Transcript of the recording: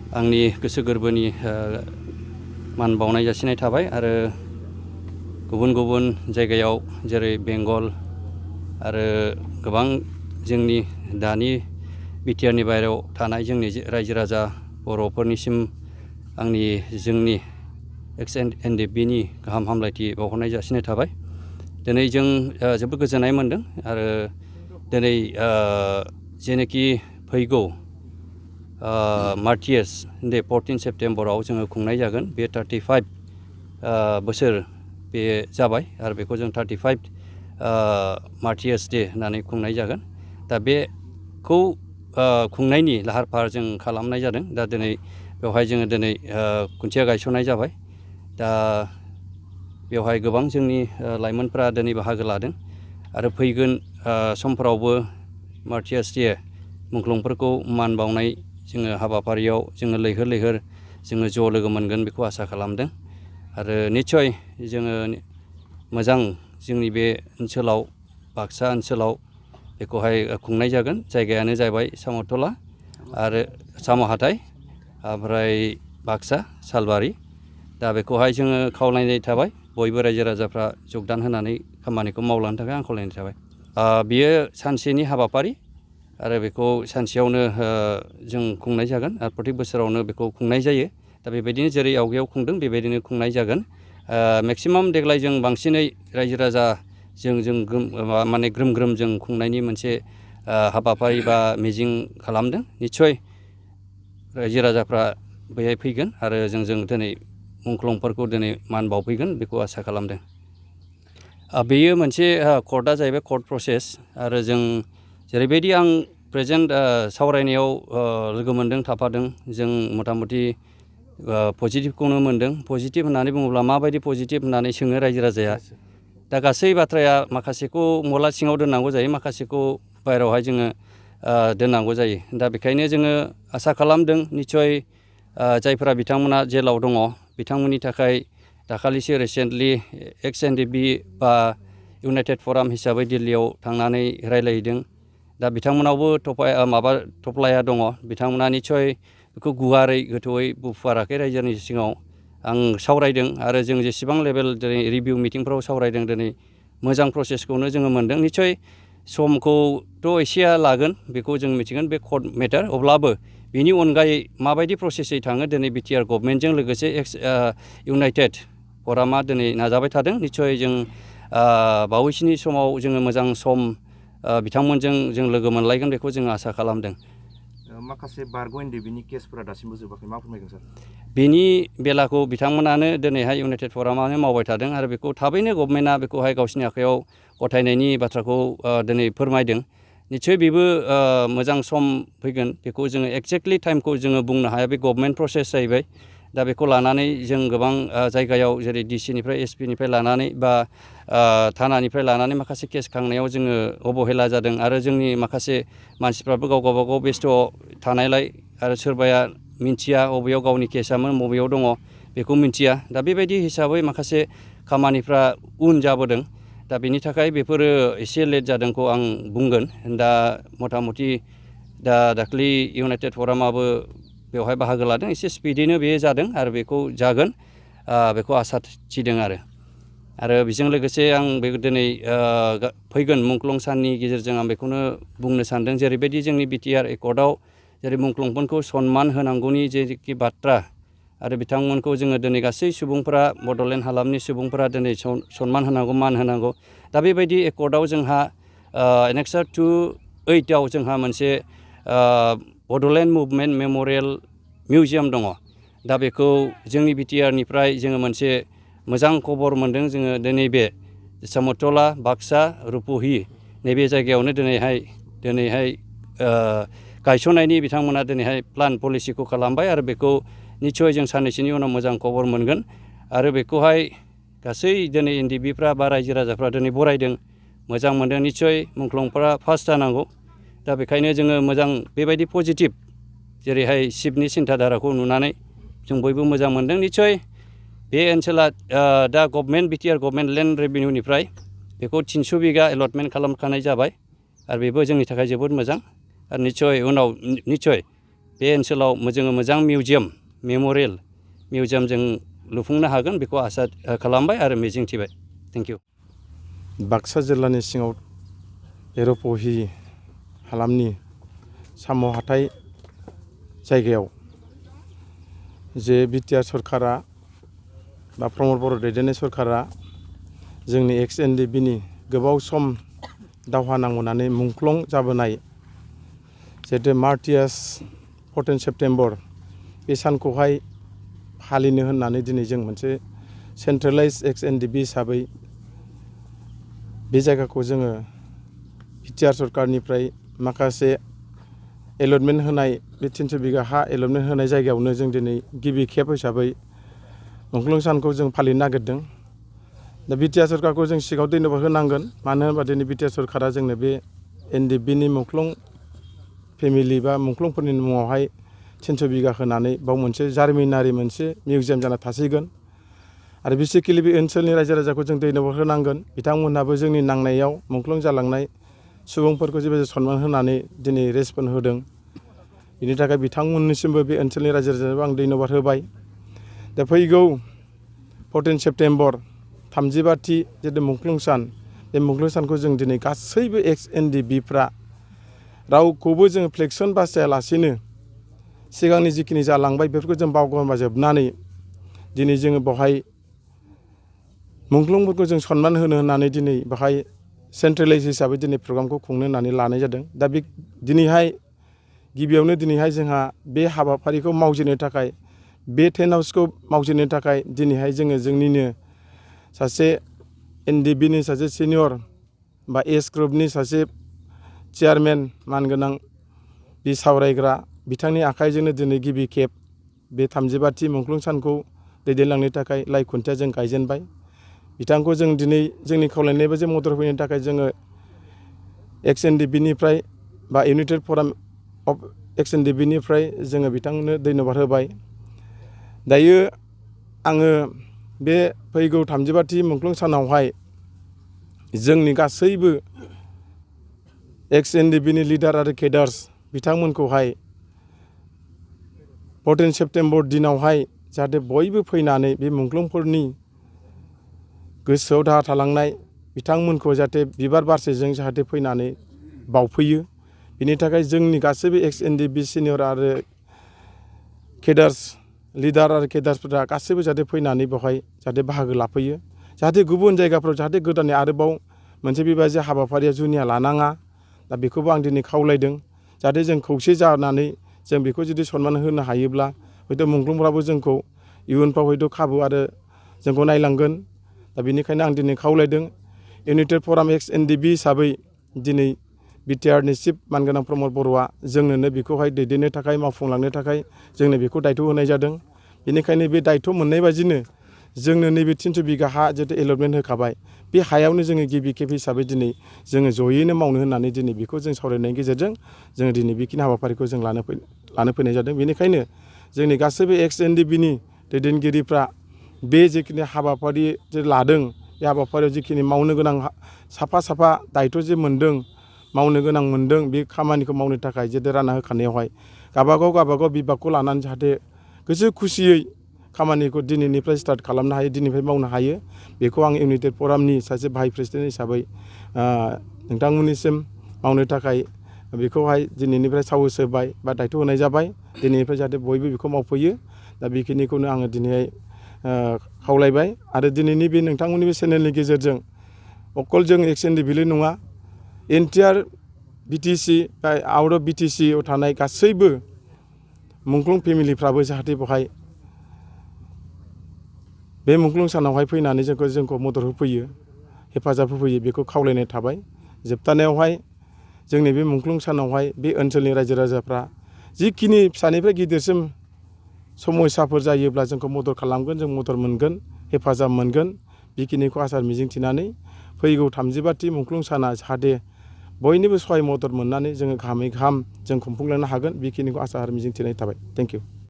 आंनि गोसो गोरबोनि मान बावनाय जासिनाय थाबाय आरो गुबुन गुबुन जायगायाव जेरै बेंगल आरो गोबां जोंनि दानि बिटिआरनि बायरायाव थानाय जोंनि रायजो राजा बर'फोरनिसिम जोंनि एनडिएफबिनि गाहाम हामलायथि बावहरनाय जासिनाय थाबाय। दिनै जों जोबोद गोजोननाय मोनदों आरो दिनै जेनोखि फैगौ मार्टियार्स डे 14 सेप्टेम्बराव जोङो खुंनाय जागोन। बे 35 बोसोर बे जाबाय आरो बेखौ जों 35 मार्टियार्स डे होननानै खुंनाय जागोन। दा बेखौ खुंनायनि लाहार फाहार जों खालामनाय जादों। दा दिनै बेवहाय जोङो दिनै खुन्थिया गायसननाय जाबाय। दा बेवहाय गोबां जोंनि लाइमोनफ्रा दिनै बाहागो लादों आरो फैगोन समफोरावबो मार्टियार्स डे मुंख्लंफोरखौ मान बावनाय जोङो हाबाफारियाव जोङो लैहोर लैहोर जोङो ज' लोगो मोनगोन बेखौ आसा खालामदों आरो निस्सय जोङो मोजां जोंनि बे ओनसोलाव बाक्सा ओनसोलाव बेखौहाय खुंनाय जागोन। जायगायानो जाबाय साम'तला आरो साम' हाथाय ओमफ्राय बाक्सा सालबारि। दा बेखौहाय जोङो खावलायनाय थाबाय बयबो रायजो राजाफ्रा जगदान होनानै खामानिखौ मावलांनो थाखाय आं खावलायनाय थाबाय। बियो सानसेनि हाबाफारि आरो बेखौ सानसेयावनो जों खुंनाय जागोन आरो प्रति बोसोरावनो बेखौ खुंनाय जायो। दा बेबायदिनो जेरै आवगायाव खुंदों बेबायदिनो खुंनाय जागोन। मेक्सिमाम देग्लाय जों बांसिनै रायजो राजा जों माने ग्रोम ग्रोम जों खुंनायनि मोनसे हाबाफारि बा मिजिं खालामदों। निस्सय रायजो राजाफ्रा बैहाय फैगोन आरो जों दिनै मुंख्लंफोरखौ दिनै मान बावफैगोन बेखौ आसा खालामदों। बेयो मोनसे कर्टआ जाहैबाय कर्ट प्रसेस आरो जों जेरैबायदि आं प्रेजेन्ट सावरायनायाव लोगो मोनदों थाफादों जों मथा मथि पजिटिभखौनो मोनदों। पजिटिभ होननानै बुङोब्ला माबायदि पजिटिभ होननानै सोङो रायजो राजाया। दा गासै बाथ्राया माखासेखौ मला सिङाव दोननांगौ जायो, माखासेखौ बायहेरायावहाय जोङो दोननांगौ जायो। दा बेखायनो जोङो आसा खालामदों निस्सय जायफोरा बिथांमोना जेलाव दङ बिथांमोननि थाखाय दाखालिसो रिसेन्टलि एनडीएफबी बा इउनाइटेड फराम हिसाबै दिल्लीयाव थांनानै रायलायहैदों। दा बिथांमोनावबो थफ्लाया दङ। बिथांमोना निस्सय बेखौ गुवारै गोथौयै बुंफुराखै रायजोनि सिङाव। आं सावरायदों आरो जों जेसेबां लेभेल दिनै रिभिउ मिटिंफ्राव सावरायदों दिनै मोजां प्रसेसखौनो जोङो मोनदों। निस्सय समखौथ' एसेया लागोन बेखौ जों मिथिगोन बे कर्ट मेटार। अब्लाबो बिनि अनगायै माबायदि प्रसेसै थाङो दिनै बिटिआर गभर्नमेन्टजों लोगोसे इउनाइटेड फरामा दिनै नाजाबाय थादों। निस्सय जों बावैसोनि समाव जोङो मोजां सम बिथांमोनजों जों लोगो मोनलायगोन बेखौ जों आसा खालामदों। माखासे बारग' एनडीएफबिनि केसफोरा दासिमबो जोबाखै, मा फोरमायगोन सार? बेनि बेलाखौ बिथांमोनानो दिनैहाय इउनाइटेड फरामानो मावबाय थादों आरो बेखौ थाबैनो गभर्नमेन्टआ बेखौहाय गावसिनि आखायाव गथायनायनि बाथ्राखौ दिनै फोरमायदों। निस्सय बेबो मोजां सम फैगोन बेखौ जोङो एक्जेक्टलि टाइमखौ जोङो बुंनो हाया, बे गभर्नमेन्ट प्रसेस जाहैबाय। दा बेखौ लानानै जों गोबां जायगायाव जेरै डिसिनिफ्राय एसपिनिफ्राय लानानै बा थानानिफ्राय लानानै माखासे केस खांनायाव जोङो अबहेला जादों आरो जोंनि माखासे मानसिफ्राबो गावबागाव बेस्थ' थानायलाय आरो सोरबाया मिन्थिया बबेयाव गावनि केसामोन बबेयाव दङ बेखौ मिन्थिया। दा बेबायदि हिसाबै माखासे खामानिफ्रा उन जाबोदों। दा बेनि थाखाय बेफोरो एसे लेट जादोंखौ आं बुंगोन। दा मथा मथि दाख्लै इउनाइटेड फरामाबो बेवहाय बाहागो लादों। एसे स्पिडैनो बे जादों आरो बेखौ जागोन बेखौ आसा थिदों आरो बेजों लोगोसे आं बे दिनै फैगोन मुंख्लं साननि गेजेरजों आं बेखौनो बुंनो सानदों जेरैबायदि जोंनि बिटिआर एकर्डआव जेरै मुंख्लंफोरखौ सनमान होनांगौनि जेखि बाथ्रा आरो बिथांमोनखौ जोङो दिनै गासै सुबुंफोरा बड'लेण्ड हालामनि सुबुंफोरा दिनै सनमान होनांगौ, मान होनांगौ। दा बेबायदि एकर्डआव जोंहा एनेक्सार 2(8) जोंहा मोनसे बड'लेण्ड मुभमेन्ट मेम'रियेल मिउजियाम दङ। दा बेखौ जोंनि बिटिआरनिफ्राय जोङो मोनसे मोजां खबर मोनदों। जोङो दिनै बे साम'तला, बाक्सा, रुपहि नैबे जायगायावनो दिनैहाय गायसननायनि बिथांमोना दिनैहाय प्लान पलिसिखौ खालामबाय आरो बेखौ निस्सय जों साननैसोनि उनाव मोजां खबर मोनगोन आरो बेखौहाय गासै दिनै एनडीएफबिफ्रा बा रायजो राजाफ्रा दिनै बरायदों, मोजां मोनदों। निस्सय मुंख्लंफोरा फार्स्ट जानांगौ। दा बेखायनो जोङो मोजां बेबायदि पजिटिभ जेरैहाय शिबनि सिन्थाधाराखौ नुनानै जों बयबो मोजां मोनदों। निस्सय बे ओनसोला दा बिटिआर गभर्नमेन्ट लेन्ड रेभिनिउनिफ्राय बेखौ 300 बिगा एलटमेन्ट खालामखानाय जाबाय आरो बेबो जोंनि थाखाय जोबोद मोजां। आरो निस्सय उनाव निस्सय बे ओनसोलाव जोङो मोजां मिउजियाम मेम'रियेल मिउजियाम जों लुफुंनो हागोन बेखौ आसा खालामबाय आरो मिजिंथिबाय। Thank you. बाक्सा जिल्लानि सिङाव एर'पहि हालामनि साम' हाथाइ जायगायाव जे बिटिआर सरकारा बा प्रमद बर' दैदेननाय सरकारा जोंनि एक्स एनडिबिनि गोबाव सम दावहा नांबोनानै मुंख्लं जाबोनाय जिहेतु मार्टियास 14 सेप्टेम्बर बे सानखौहाय फालिनो होननानै दिनै जों मोनसे सेन्ट्रेलाइज एक्स एनडिबि हिसाबै बे जायगाखौ जोङो बिटिआर सरकारनिफ्राय माखासे एलटमेन्ट होनाय बे 300 बिगा हा एलटमेन्ट होनाय जायगायावनो जों दिनै गिबि खेब हिसाबै मुंख्लं सानखौ जों फालिनो नागिरदों। दा बिटिआर सरकारखौ जों सिगाङाव धन्यबाद होनांगोन, मानो होनोबा दिनै बिटिआर सरकारा जोंनो बे एनडिबिनि मुंख्लं फेमिलि बा मुंख्लंफोरनि मुङावहाय 300 बिगा होनानै बाव मोनसे जारिमिनारि मोनसे मिउजियाम जाना थासिगोन। आरो बेसिकेलि बे ओनसोलनि रायजो राजाखौ जों धन्यबाद होनांगोन, बिथांमोनहाबो जोंनि नांनायाव मुंख्लं जालांनाय सुबुंफोरखौ जेबो सनमान होनानै दिनै रेसपन्ड होदों। बिनि थाखाय बिथांमोननिसिमबो बे ओनसोलनि रायजो राजानोबो आं धन्यबाद होबाय। दा फैगौ 14 सेप्टेम्बर 35थि जितु मुंख्लं सान, बे मुंख्लं सानखौ जों दिनै गासैबो एक्स एनडिबिफ्रा रावखौबो जोङो फ्लेक्सन बासायालासिनो सिगांनि जिखिनि जालांबाय बेफोरखौ जों बावगारजोबनानै दिनै जोङो बेवहाय मुंख्लंफोरखौ जों सनमान होनो होननानै दिनै बेवहाय सेन्ट्रेलाइज हिसाबै दिनै प्रग्रामखौ खुंनो होननानै लानाय जादों। दा बे दिनैहाय गिबियावनो दिनैहाय जोंहा बे हाबाफारिखौ मावजेननो थाखाय बे टेन्ट हाउसखौ मावजेननो थाखाय दिनैहाय जोङो जोंनिनो सासे एनडिबिनि सासे सिनियर बा एस ग्रुपनि सासे चेयारमेन मानगोनां बे सावरायग्रा बिथांनि आखाइजोंनो दिनै गिबि खेब बे 35थि मुंख्लं सानखौ दैदेनलांनो थाखाय लाइ खुन्थिया जों गायजेनबाय। बिथांखौ जों दिनै जोंनि खावलायनाय बायदि मदद होफैनो थाखाय जोङो एक्स एनडिबिनिफ्राय बा इउनाइटेड फराम अफ एक्स एनडिबिनिफ्राय जोङो बिथांनो धन्यबाद होबाय। दायो आङो बे फैगौ 35थि मुंख्लं सानावहाय जोंनि गासैबो एक्स एनडिबिनि लिडार आरो केडार्स बिथांमोनखौहाय 14 सेप्टेम्बर दिनावहाय जाहाथे बयबो फैनानै बे मुंख्लंफोरनि गोसोआव दाहा थालांनाय बिथांमोनखौ जाहाथे बिबार बारसेजों जाहाथे फैनानै बावफैयो। बिनि थाखाय जोंनि गासैबो एक्स एनडिबि सिनियर आरो केडार्स लिडार आरो केडार्सफोरा गासैबो जाहाथे फैनानै बेवहाय जाहाथे बाहागो लाफैयो, जाहाथे गुबुन जायगाफ्राव जाहाथे गोदानै आरोबाव मोनसे बेबायदि हाबाफारिया जुनिया लानाङा। दा बेखौबो आं दिनै खावलायदों, जाहाथे जों खौसे जानानै जों बेखौ जुदि सनमान होनो हायोब्ला हयथ' मुंख्लंफ्राबो जोंखौ इयुनफ्राव हयथ' खाबु आरो जोंखौ नायलांगोन। दा बेनिखायनो आं दिनै खावलायदों इउनाइटेड फराम एक्स एनडिबि हिसाबै दिनै बिटिआरनि चिफ मानगोनां प्रमद बर'आ जोंनोनो बेखौहाय दैदेननो थाखाय मावफुंलांनो थाखाय जोंनो बेखौ दायथ' होनाय जादों। बेनिखायनो बे दायथ' मोननाय बायदिनो जोंनो नैबे 300 बिगा हा जितु एलटमेन्ट होखाबाय, बे हायावनो जोङो गिबि खेब हिसाबै दिनै जोङो जयैनो मावनो होननानै दिनै बेखौ जों सावरायनायनि गेजेरजों जोङो दिनै बेखिनि हाबाफारिखौ जों लानो फैनाय जादों। बेनिखायनो जोंनि गासैबो एक्स एनडिबिनि दैदेनगिरिफ्रा बे जिखिनि हाबाफारि जे लादों, बे हाबाफारियाव जिखिनि मावनो गोनां साफा साफा दायथ' जे मोनदों, मावनो गोनां मोनदों, बे खामानिखौ मावनो थाखाय जेथे रानना होखानायावहाय गावबागाव बिभागखौ लानानै जाहाथे गोसो खुसियै खामानिखौ दिनैनिफ्राय स्टार्ट खालामनो हायो, दिनैनिफ्राय मावनो हायो, बेखौ आं इउनाइटेड फरामनि सासे भाइस प्रेसिडेन्ट हिसाबै नोंथांमोननिसिम मावनो थाखाय बेखौहाय दिनैनिफ्राय साहस होबाय बा दायथ' होनाय जाबाय। दिनैनिफ्राय जाहाथे बयबो बेखौ मावफैयो। दा बेखिनिखौनो आङो दिनैहाय खावलायबाय। आरो दिनैनि बे नोंथांमोननि बे चेनेलनि गेजेरजों अकल जों एक्स एनडिबिल' नङा, एन्टिआर बिटिसि बा आउट अफ बिटिसिआव थानाय गासैबो मुंख्लं फेमिलिफ्राबो जाहाथे बेवहाय बे मुंख्लं सानावहाय फैनानै जोंखौ मदद होफैयो, हेफाजाब होफैयो, बेखौ खावलायनाय थाबाय। जोबथानायावहाय जोंनि बे मुंख्लं सानावहाय बे ओनसोलनि रायजो राजाफ्रा जिखिनि फिसानिफ्राय गिदिरसिम समयसाफोर जायोब्ला जोंखौ मदद खालामगोन, जों मदद मोनगोन, हेफाजाब मोनगोन, बेखिनिखौ आसा मिजिंथिनानै फैगौ 35थि मुंख्लं साना जाहाथे बयनिबो सहाय मदद मोननानै जोङो गाहामै गाहाम जों खुंफुंलांनो हागोन, बेखिनिखौ आसा आरो मिजिंथिनाय थाबाय। Thank you.